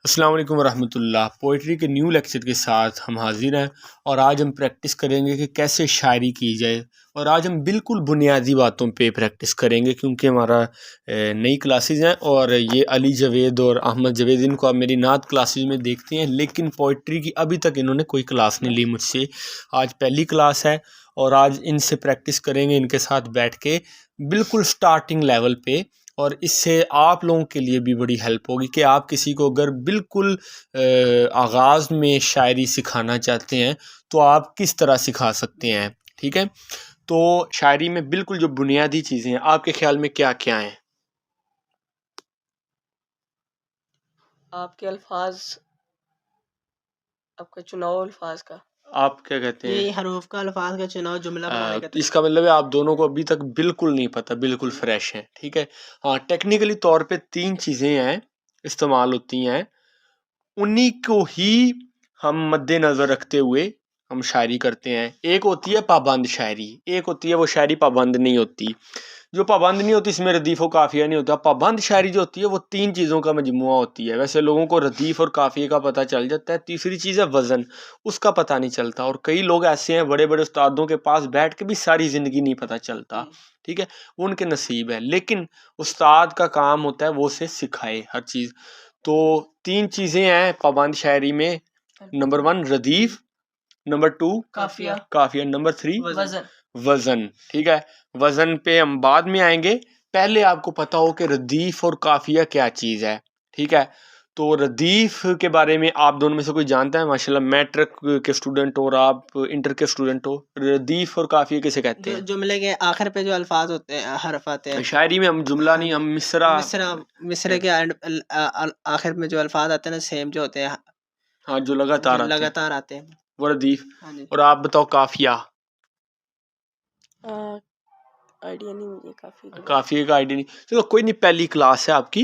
अस्सलाम वालेकुम रहमतुल्लाह। पोइट्री के न्यू लेक्चर के साथ हम हाजिर हैं और आज हम प्रैक्टिस करेंगे कि कैसे शायरी की जाए। और आज हम बिल्कुल बुनियादी बातों पे प्रैक्टिस करेंगे क्योंकि हमारा नई क्लासेस हैं और ये अली जवेद और अहमद जवेद इनको आप मेरी नात क्लासेस में देखते हैं, लेकिन पोइट्री की अभी तक इन्होंने कोई क्लास नहीं ली मुझसे। आज पहली क्लास है और आज इनसे प्रैक्टिस करेंगे, इनके साथ बैठ के बिल्कुल स्टार्टिंग लेवल पे। और इससे आप लोगों के लिए भी बड़ी हेल्प होगी कि आप किसी को अगर बिल्कुल आगाज़ में शायरी सिखाना चाहते हैं तो आप किस तरह सिखा सकते हैं। ठीक है, तो शायरी में बिल्कुल जो बुनियादी चीज़ें हैं आपके ख्याल में क्या क्या हैं? आपके अल्फाज, आपका चुनाव अल्फाज का, आप क्या कहते हैं? ये हरूफ का अल्फाज का चुनाव जुमला बनाने का इसका मतलब है आप दोनों को अभी तक बिल्कुल नहीं पता, बिल्कुल फ्रेश है। ठीक है, हाँ, टेक्निकली तौर पे तीन चीज़ें हैं इस्तेमाल होती हैं, उन्हीं को ही हम मद्देनज़र रखते हुए हम शायरी करते हैं। एक होती है पाबंद शायरी, एक होती है वो शायरी पाबंद नहीं होती। जो पाबंद नहीं होती इसमें रदीफ़ और काफ़िया नहीं होता। पाबंद शायरी जो होती है वो तीन चीज़ों का मजमुआ होती है। वैसे लोगों को रदीफ़ और काफ़िए का पता चल जाता है, तीसरी चीज़ है वज़न, उसका पता नहीं चलता। और कई लोग ऐसे हैं बड़े बड़े उस्तादों के पास बैठ के भी सारी ज़िंदगी नहीं पता चलता। ठीक है, वो उनके नसीब है, लेकिन उस्ताद का काम होता है वो उसे सिखाए हर चीज़। तो तीन चीज़ें हैं पाबंद शायरी में, नंबर 1 रदीफ़, नंबर 2 काफिया, काफिया, नंबर 3 वजन। वज़न। ठीक है, वज़न पे हम बाद में आएंगे, पहले आपको पता हो कि रदीफ़ और काफिया क्या चीज़ है। ठीक है, तो रदीफ़ के बारे में आप दोनों में से कोई जानता है? माशाल्लाह मैट्रिक के स्टूडेंट हो और आप इंटर के स्टूडेंट हो। रदीफ़ और काफिया किसे कहते हैं? जुमले के आखिर पे जो अल्फाज होते हैं, हरफ आते हैं। शायरी में हम जुमला नहीं, हम मिसरा मिसरे के आखिर में जो अल्फाज आते हैं ना, सेम जो होते हैं, हाँ, जो लगातार जो आते हैं लगातार आते हैं, वो रदीफ़। हाँ जी। और आप बताओ काफिया। आइडिया नहीं मुझे काफी का। काफिया का आइडिया नहीं, चलो कोई नहीं, पहली क्लास है आपकी।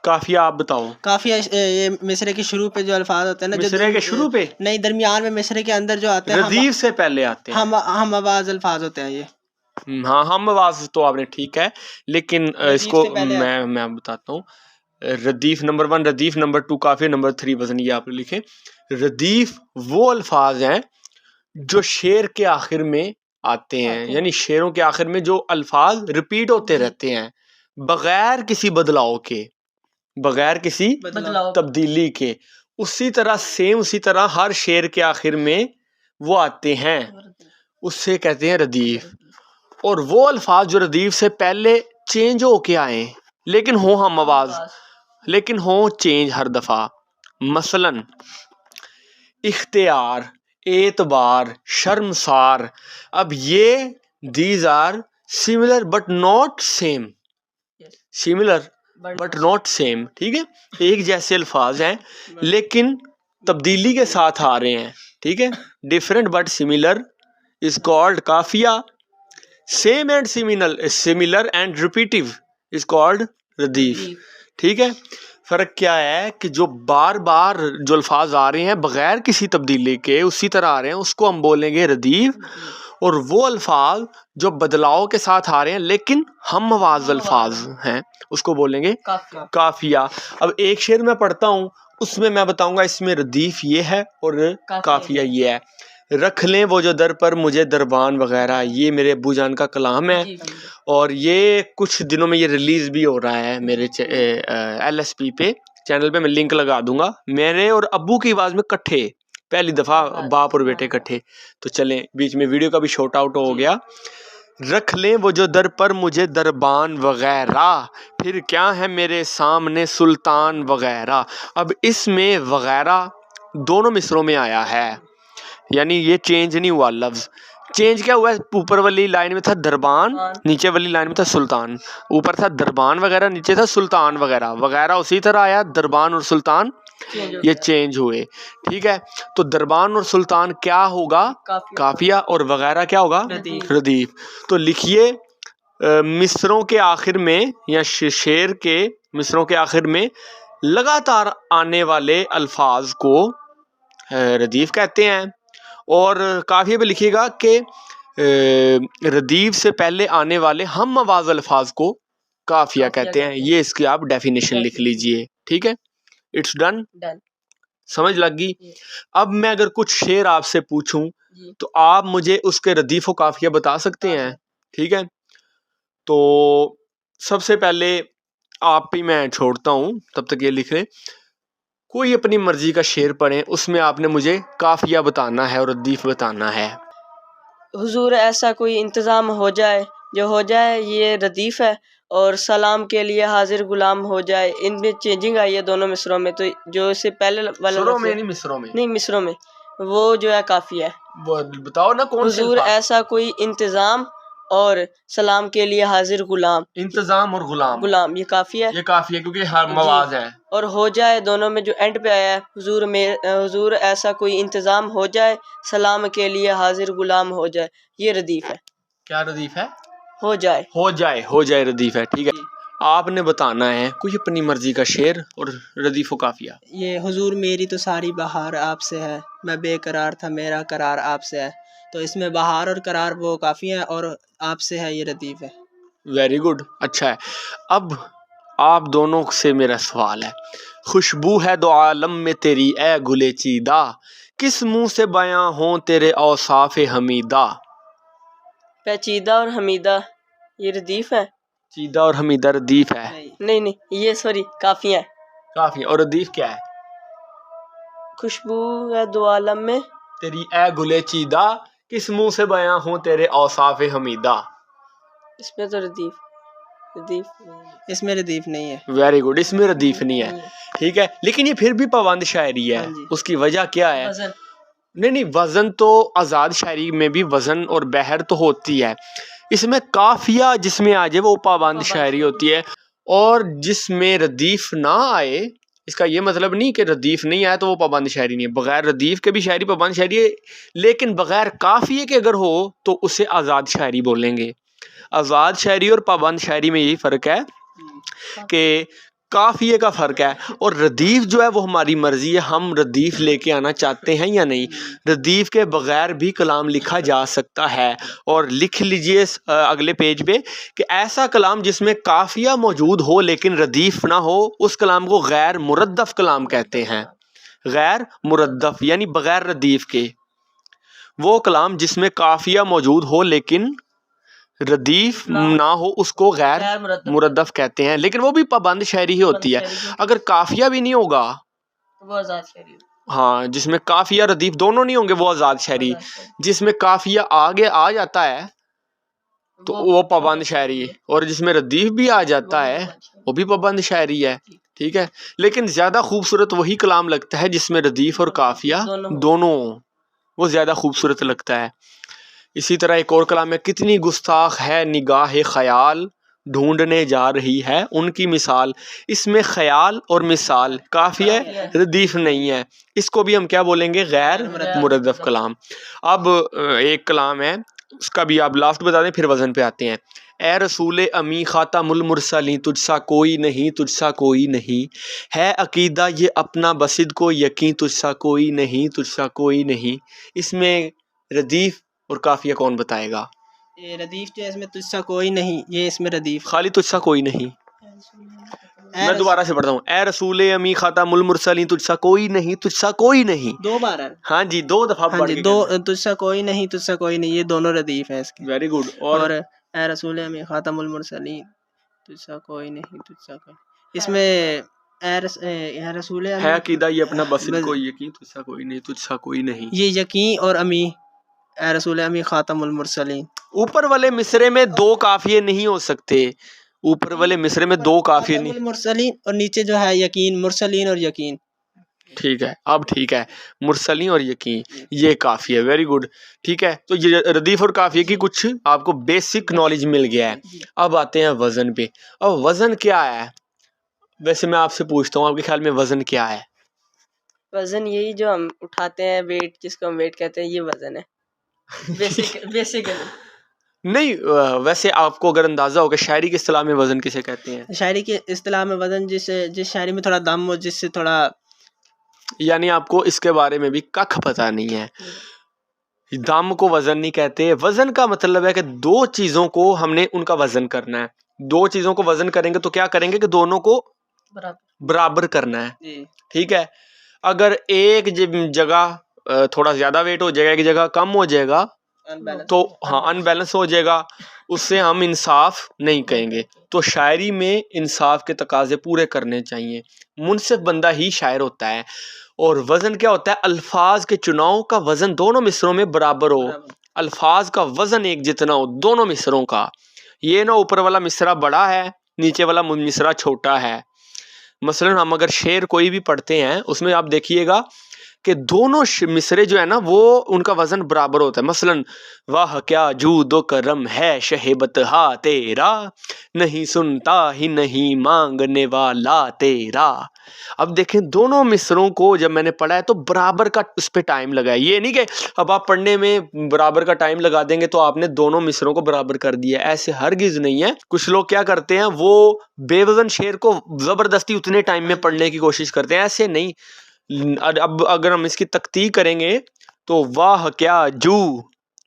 काफिया आप बताओ। काफिया ये मिसरे के शुरू पे जो अल्फाज होते हैं ना, मिसरे के शुरू पे नहीं, दरमियान में मिसरे के अंदर जो आते हैं, रदीफ से पहले आते हैं। हम आवाज अल्फाज होते हैं ये। हाँ, हम आवाज तो आपने ठीक है, लेकिन इसको से पहले मैं बताता हूँ। रदीफ नंबर 1 रदीफ, नंबर 2 काफिया, नंबर 3 वजन। ये आप लिखे। रदीफ वो अल्फाज हैं जो शेर के आखिर में आते हैं, यानी शेरों के आखिर में जो अल्फाज रिपीट होते रहते हैं बगैर किसी बदलाव के, बगैर किसी तब्दीली के। उसी तरह सेम उसी तरह हर शेर के आखिर में वो आते हैं, उससे कहते हैं रदीफ। और वो अल्फाज जो रदीफ से पहले चेंज होके आए लेकिन हो हम आवाज, लेकिन हो चेंज हर दफा। मसलन इख्तियार, एतबार, शर्मसार। अब ये these are similar but not same, similar but not same. ठीक है, एक जैसे अल्फाज हैं लेकिन तब्दीली के साथ आ रहे हैं। ठीक है, different but similar is called काफिया। Same and similar and repetitive is called रदीफ। ठीक है, फर्क क्या है कि जो बार बार जो अल्फाज आ रहे हैं बगैर किसी तब्दीली के उसी तरह आ रहे हैं उसको हम बोलेंगे रदीफ। और वो अल्फाज जो बदलाव के साथ आ रहे हैं लेकिन हम आवाज अल्फाज हैं उसको बोलेंगे काफिया। अब एक शेर मैं पढ़ता हूँ, उसमें मैं बताऊंगा इसमें रदीफ ये है और काफिया ये है। रख लें वो जो दर पर मुझे दरबान वगैरह, ये मेरे अब्बू जान का कलाम है और ये कुछ दिनों में ये रिलीज भी हो रहा है मेरे LSP पे, चैनल पे मैं लिंक लगा दूंगा। मेरे और अब्बू की आवाज में इकट्ठे, पहली दफा बाप और बेटे इकट्ठे। तो चलें, बीच में वीडियो का भी शॉर्ट आउट हो गया। रख लें वो जो दर पर मुझे दरबान वगैरह, फिर क्या है मेरे सामने सुल्तान वगैरह। अब इसमें वगैरह दोनों मिसरों में आया है, यानी ये चेंज नहीं हुआ लफ्ज। चेंज क्या हुआ है, ऊपर वाली लाइन में था दरबान, नीचे वाली लाइन में था सुल्तान। ऊपर था दरबान वगैरह, नीचे था सुल्तान वगैरह। वगैरह उसी तरह आया, दरबान और सुल्तान ये चेंज हुए। ठीक है, तो दरबान और सुल्तान क्या होगा, काफिया, और वगैरह क्या होगा, रदीफ। तो लिखिए मिसरों के आखिर में या शेर के मिसरों के आखिर में लगातार आने वाले अल्फाज को रदीफ कहते हैं। और काफिया पे लिखिएगा कि रदीफ से पहले आने वाले हम आवाज अल्फाज को काफिया कहते हैं। ये इसकी आप डेफिनेशन लिख लीजिए। ठीक है, इट्स डन। डन। समझ लग गई। अब मैं अगर कुछ शेर आपसे पूछूं जी। तो आप मुझे उसके रदीफ व काफिया बता सकते हैं? ठीक है, तो सबसे पहले आप ही मैं छोड़ता हूं, तब तक ये लिख लें। कोई अपनी मर्जी का शेर पढ़े, उसमें आपने मुझे काफिया बताना है और रदीफ बताना है। हुजूर ऐसा कोई इंतज़ाम हो जाए, जो हो जाए ये रदीफ है, और सलाम के लिए हाजिर गुलाम हो जाए। इनमें चेंजिंग आई है दोनों मिसरों में, तो जो इससे पहले वाला सुरों लफ्ज़ में है, नहीं मिसरों में? नहीं मिसरों में, वो जो है काफी है। वो बताओ ना कौन से हुजूर अल्फाज? ऐसा कोई इंतज़ाम और सलाम के लिए हाजिर गुलाम। इंतजाम और गुलाम, गुलाम ये काफी है। ये काफी है क्योंकि हर मवाज है। और हो जाए दोनों में जो एंड पे आया है, हुजूर ऐसा कोई इंतज़ाम हो जाए, सलाम के लिए हाजिर गुलाम हो जाए, ये रदीफ है। क्या रदीफ है? हो जाए। हो जाए, हो जाए रदीफ है। ठीक है, आपने बताना है कोई अपनी मर्जी का शेर और रदीफ व काफिया। ये हुजूर मेरी तो सारी बहार आपसे है, मैं बेकरार था मेरा करार आपसे है। तो इसमें बहार और करार वो काफ़ी है, और आपसे है ये रदीफ है। वेरी गुड, अच्छा है। अब आप दोनों से मेरा सवाल है। खुशबू है दो आलम में तेरी ए गुले चीदा, किस मुंह से बयां हो तेरे औसाफ हमीदा। पेचीदा और हमीदा ये रदीफ है। चीदा और हमीदा रदीफ है? नहीं नहीं, ये सॉरी काफ़ी है। काफी। और रदीफ क्या है? खुशबू है दो आलम में तेरी ए गुले चीदा, किस मुंह से बयां हो तेरे औसाफ हमीदा। इसमें तो रदीफ इसमें रदीफ नहीं है। वेरी गुड, इसमें रदीफ नहीं है। ठीक है, लेकिन ये फिर भी पाबंद शायरी है। उसकी वजह क्या है? नहीं नहीं, वजन तो आज़ाद शायरी में भी वजन और बहर तो होती है। इसमें काफिया जिसमें आ जाए वो पाबंद शायरी होती है, और जिसमें रदीफ ना आए इसका ये मतलब नहीं कि रदीफ नहीं आया तो वो पाबंद शायरी नहीं है। बगैर रदीफ के भी शायरी पाबंद शायरी है, लेकिन बगैर काफिए के अगर हो तो उसे आज़ाद शायरी बोलेंगे। आज़ाद शायरी और पाबंद शायरी में यही फ़र्क है कि काफिए का फ़र्क है, और रदीफ जो है वो हमारी मर्ज़ी है, हम रदीफ लेके आना चाहते हैं या नहीं। रदीफ के बगैर भी कलाम लिखा जा सकता है। और लिख लीजिए अगले पेज पे कि ऐसा कलाम जिसमें काफिया मौजूद हो लेकिन रदीफ ना हो, उस कलाम को गैर मुरद्दफ कलाम कहते हैं। गैर मुरद्दफ यानी बगैर रदीफ के। वो कलाम जिसमें काफिया मौजूद हो लेकिन रदीफ ना हो उसको गैर मुरद्दफ कहते हैं, लेकिन वो भी पाबंद शायरी ही होती है। अगर काफिया भी नहीं होगा वो आज़ाद शायरी। हाँ, जिसमें काफिया रदीफ दोनों नहीं होंगे वो आज़ाद शायरी। जिसमें काफिया आगे आ जाता है तो वो पाबंद शायरी, और जिसमें रदीफ भी आ जाता है वो भी पाबंद शायरी है। ठीक है, लेकिन ज़्यादा खूबसूरत वही कलाम लगता है जिसमें रदीफ और काफिया दोनों, वो ज़्यादा खूबसूरत लगता है। इसी तरह एक और कलाम है, कितनी गुस्ताख है निगाह ख़याल, ढूंढने जा रही है उनकी मिसाल। इसमें ख़याल और मिसाल काफ़ी है, रदीफ नहीं है। इसको भी हम क्या बोलेंगे? गैर मुरद्दफ कलाम। अब एक कलाम है, उसका भी आप लास्ट बता दें फिर वज़न पे आते हैं। ए रसूल अमी ख़ातमुल मुरसलीन, तुझसा कोई नहीं, तुझसा कोई नहीं है अकीदा ये अपना बसिद को यकीन, तुझसा कोई नहीं, तुझसा कोई नहीं। इसमें रदीफ और काफिया कौन बताएगा? ये रदीफ जो है इसमें तुझसा कोई नहीं, ये इसमें रदीफ खाली तुझसा कोई नहीं। मैं दोबारा से पढ़ता हूँ, ए रसूल अमी खातमुल मुरसलीन, तुझसा कोई नहीं, तुझसा कोई नहीं। दो बार है। हाँ जी, दो दफा हाँ जी, दो तुझसा कोई नहीं, तुझसा कोई नहीं, ये दोनों रदीफ है इसके। Very good. और ए रसूल अमी खातमुल मुरसलीन, तुझसा कोई नहीं, तुझसा कोई, इसमें ए रसूल है अकीदा ये अपना बसिद को यकीन, तुझसा कोई नहीं, तुझसा कोई नहीं। ये यकीन और अमी, ए रसूल अमी खातमुल मुरसलीन। ऊपर वाले मिसरे में दो काफिये नहीं हो सकते। ऊपर वाले मिसरे में दो काफिये नहीं, मुरसलीन, और नीचे जो है यकीन, मुरसलीन और यकीन। ठीक है, अब ठीक है, मुरसली और यकीन ये काफ़ी है। Very good. ठीक है, तो ये रदीफ और काफ़िया की कुछ आपको बेसिक नॉलेज मिल गया है। अब आते हैं वज़न पे। अब वज़न क्या है? वैसे मैं आपसे पूछता हूँ, आपके ख्याल में वज़न क्या है? वज़न यही जो हम उठाते हैं, वेट जिसको हम वेट कहते हैं, ये वज़न है। बेसिक नहीं, वैसे आपको अगर अंदाज़ा हो कि शायरी की इस्तिलाह में वज़न किसे कहते हैं? शायरी की इस्तिलाह में वज़न जिस शायरी में थोड़ा दम हो, जिससे थोड़ा, यानी आपको इसके बारे में भी कख पता नहीं है। दम को वज़न नहीं कहते। वज़न का मतलब है कि दो चीज़ों को हमने उनका वज़न करना है। दो चीज़ों को वज़न करेंगे तो क्या करेंगे कि दोनों को बराबर करना है। ठीक है। अगर एक जगह थोड़ा ज़्यादा वेट हो जाएगा, एक जगह कम हो जाएगा, तो हाँ अनबैलेंस हो जाएगा, उससे हम इंसाफ नहीं कहेंगे। तो शायरी में इंसाफ के तकाजे पूरे करने चाहिए। मुनसिफ बंदा ही शायर होता है। और वज़न क्या होता है? अल्फाज के चुनाव का वज़न दोनों मिसरों में बराबर हो, अल्फाज का वज़न एक जितना हो दोनों मिसरों का। ये ना ऊपर वाला मिसरा बड़ा है, नीचे वाला मिसरा छोटा है। मसलन हम अगर शेर कोई भी पढ़ते हैं, उसमें आप देखिएगा कि दोनों मिसरे जो है ना, वो उनका वजन बराबर होता है। मसलन वाह क्या जूदो करम है शहेबत हा तेरा, नहीं सुनता ही नहीं मांगने वाला तेरा। अब देखें दोनों मिसरों को जब मैंने पढ़ा है तो बराबर का उस पर टाइम लगा है। ये नहीं कि अब आप पढ़ने में बराबर का टाइम लगा देंगे तो आपने दोनों मिसरों को बराबर कर दिया, ऐसे हरगिज नहीं है। कुछ लोग क्या करते हैं, वो बेवजन शेर को जबरदस्ती उतने टाइम में पढ़ने की कोशिश करते हैं, ऐसे नहीं। अब अगर हम इसकी तख्ती करेंगे तो वाह क्या जू,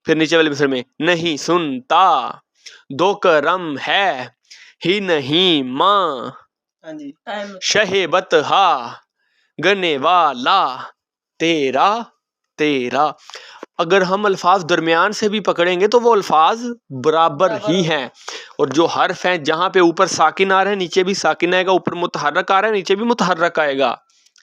फिर नीचे वाले मिसर में नहीं सुनता, दो करम है ही नहीं माँ, शहेबत हा गने वाला तेरा तेरा। अगर हम अल्फाज दरमियान से भी पकड़ेंगे तो वो अल्फाज बराबर ही हैं। और जो हर्फ हैं, जहाँ पे ऊपर साकिन आ रहा है नीचे भी साकिन आएगा, ऊपर मुतहर्रक आ रहा है नीचे भी मुतहर्रक आएगा,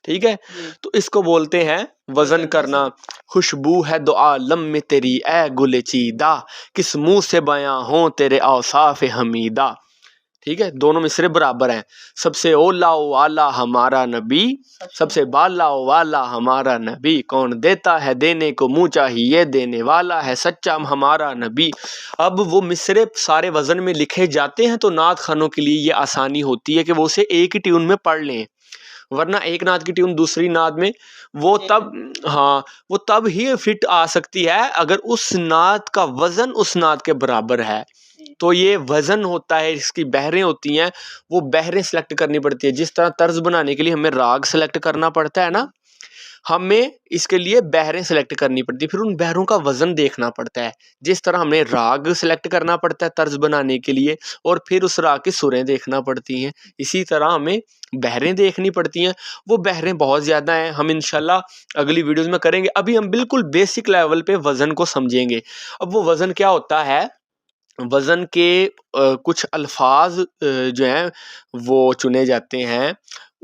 ठीक है। तो इसको बोलते हैं वजन करना। खुशबू है दो आलम में तेरी ए गुले चीदा, किस मुंह से बयां हो तेरे औसाफ हमीदा, ठीक है। दोनों मिसरे बराबर हैं। सबसे ओला वाला हमारा नबी, सबसे बाला वाला हमारा नबी, कौन देता है देने को मुँह चाहिए देने वाला है सच्चा हमारा नबी। अब वो मिसरे सारे वजन में लिखे जाते हैं तो नात खानों के लिए ये आसानी होती है कि वो उसे एक ही ट्यून में पढ़ लें, वरना एक नाद की ट्यून दूसरी नाद में वो तब ही फिट आ सकती है अगर उस नाद का वजन उस नाद के बराबर है। तो ये वजन होता है, इसकी बहरें होती हैं, वो बहरें सेलेक्ट करनी पड़ती है। जिस तरह तर्ज बनाने के लिए हमें राग सेलेक्ट करना पड़ता है ना, हमें इसके लिए बहरें सेलेक्ट करनी पड़ती है, फिर उन बहरों का वजन देखना पड़ता है। जिस तरह हमें राग सेलेक्ट करना पड़ता है तर्ज बनाने के लिए, और फिर उस राग की सुरें देखना पड़ती हैं, इसी तरह हमें बहरें देखनी पड़ती हैं। वो बहरें बहुत ज़्यादा हैं, हम इंशाल्लाह अगली वीडियोज़ में करेंगे। अभी हम बिल्कुल बेसिक लेवल पे वज़न को समझेंगे। अब वो वज़न क्या होता है? वज़न के कुछ अल्फाज जो हैं वो चुने जाते हैं।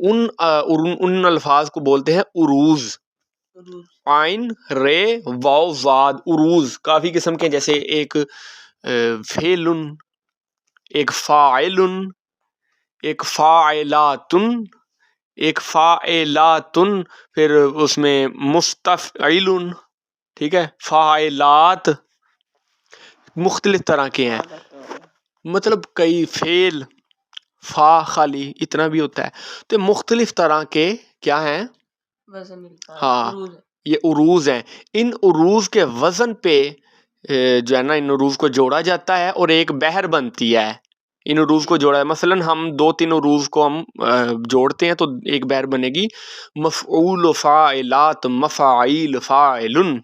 उन अल्फाज को बोलते हैं उरूज। आइन रे वाव ज़ाद, उरूज काफ़ी किस्म के, जैसे एक फेलुन, एक फ़ाइलुन, एक फ़ाइलातुन, एक फ़ाइलातुन, फिर उसमें मुस्तफ़इलुन, ठीक है। फ़ाइलात मुख्तलिफ तरह के हैं, मतलब कई फेल फा खाली इतना भी होता है। तो मुख्तलिफ तरह के क्या हैं? हाँ, ये उरूज हैं। इन उरूज के वज़न पे जो है ना, इन उरूज को जोड़ा जाता है और एक बहर बनती है। इन उरूज को जोड़ा है, मसलन हम 2-3 उरूज को हम जोड़ते हैं तो एक बहर बनेगी मफ़ऊल फ़ाइलात मफ़ाइल फ़ाइलुन,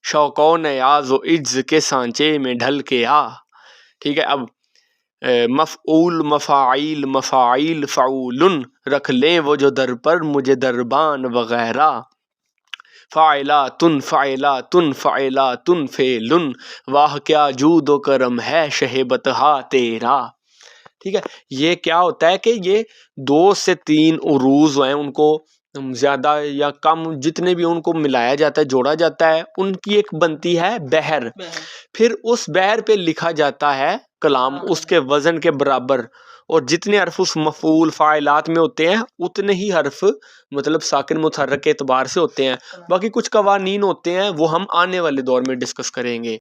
शौकौन याज़ व इज्ज़ के सांचे में ढल के आ, ठीक है। अब मफ़ऊल मफ़ाइल मफ़ाइल फ़ऊलुन, रख लें वो जो दर पर मुझे दरबान वगैरह, फ़ाइलातुन फ़ाइलातुन फ़ाइलातुन फ़ेलुन, वाह क्या जूदो करम है शहेबत हा तेरा, ठीक है। ये क्या होता है कि ये 2 से 3 उरूज हैं, उनको ज़्यादा या कम जितने भी उनको मिलाया जाता है, जोड़ा जाता है, उनकी एक बनती है बहर। फिर उस बहर पे लिखा जाता है कलाम उसके वज़न के बराबर, और जितने हर्फ उस मफ़ऊल फ़ाइलात में होते हैं उतने ही हर्फ मतलब साकिन मुतहर्रिक के एतबार से होते हैं। बाकी कुछ कवानीन होते हैं वो हम आने वाले दौर में डिस्कस करेंगे।